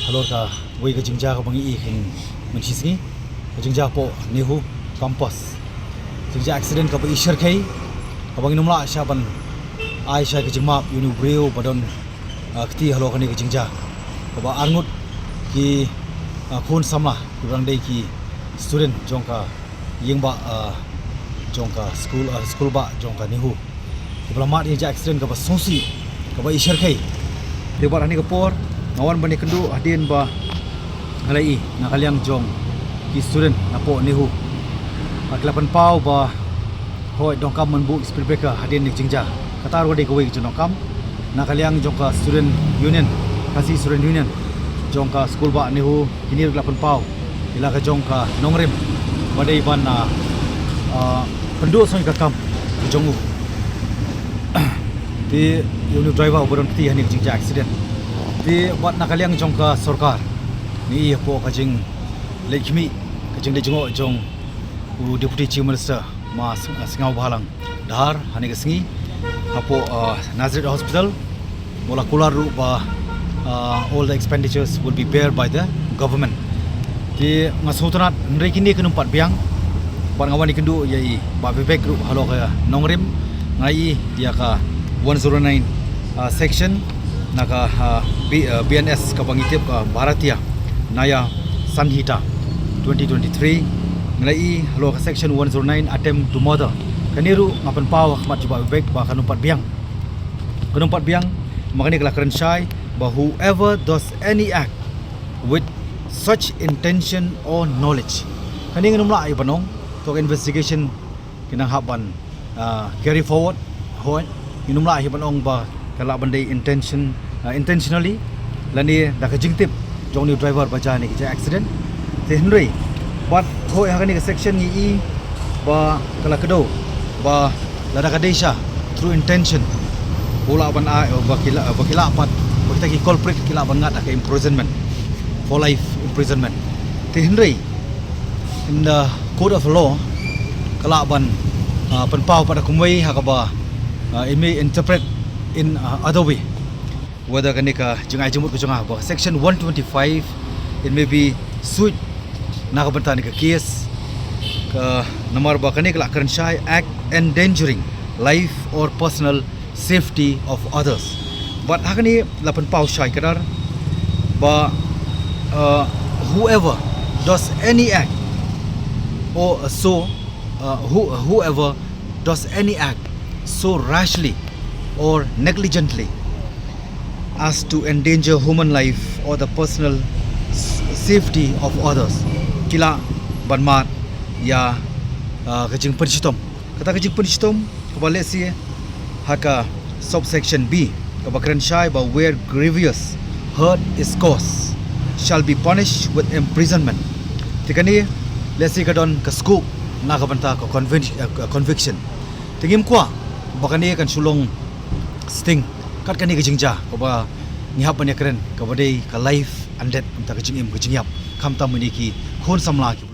Halor ka wei ka Jingshah ka bangi ikin mencisngi Jingshah po Nehu campus Jingshah accident ka ba ishar kai ka bangi numla syaban Aisyah ke jengmap uni breu badon kti halo kani ke Jingshah ka ba arngut ki khun Samla ki bang dei ki student jongka yingba jongka school ba jongka Nehu ki belamat Jingshah accident ka ba sosi ka ba ishar kai debat hani ke por ngawan bani kendu adin ba halai na kaliang jong ki student na po Nehu aklapan pau ba hoi dongkam menbu speed breaker adin ni Jingshah katar wadi kawai ke dongkam na kaliang jongka student union kasih student union jongka school ba Nehu kini aklapan pau ila ka jongka nongrim badai ban na pendu soi ka Kham jongu di unit driver beron kti hani Jingshah accident di buat nak kaliang jong ka sarkar ni po kajing lekmi kajing lejengo jong deputy chief minister mas singau balang dahar hani ke singi apo Nazareth hospital bola kularu ba all the expenditures will be bear by the government di ngasutanat nri kini kenumpat biang ban ngawan ni kendu yai ba bebek group halo ka nongrim ngai dia ka 109 section naka BNS ka pangitip ka Bharatiya Naya Sanhita 2023 ngalai halo ka section 109 attempt to murder kaniru ngapan pau khmat jiba bebek ba kanumpat biang makani kelakaran syai ba whoever does any act with such intention or knowledge kani ngunumla ai banong to investigation kinang haban carry forward hoi ngunumla ai banong ba kala bandai intentionally lani dak jingtip jong ni driver baja ni ke accident te hendrei but hoi hangani ke section ni ba kala kedo ba lada kadesha through intention bola ban a bakila pat kita ki culprit kila bangat ke imprisonment for life imprisonment te hendrei in the code of law kala ban penpau pada kumwei hakaba it may interpret in other way whether kanika jengai jemut ke jengah bah section 125 it may be suit nak bentan ke case ke nomor bah kanika kelakaran syai act endangering life or personal safety of others but hakani lapan pau syai kadar bah whoever does any act or whoever does any act so rashly or negligently as to endanger human life or the personal safety of others kila banmat ya kajing pensitom kata kajing pensitom kebalik si haka subsection B kebakaran syai ba where grievous hurt is caused shall be punished with imprisonment tikani lesi kadon ke scoop na kabanta ko conviction tingim kwa bakani kan sulong sting kat kani ke Jingshah ko ba ngihap ban yakren ka badai ka life and death ta ke jingim ke jingyap kham tam ni ki khon samla ki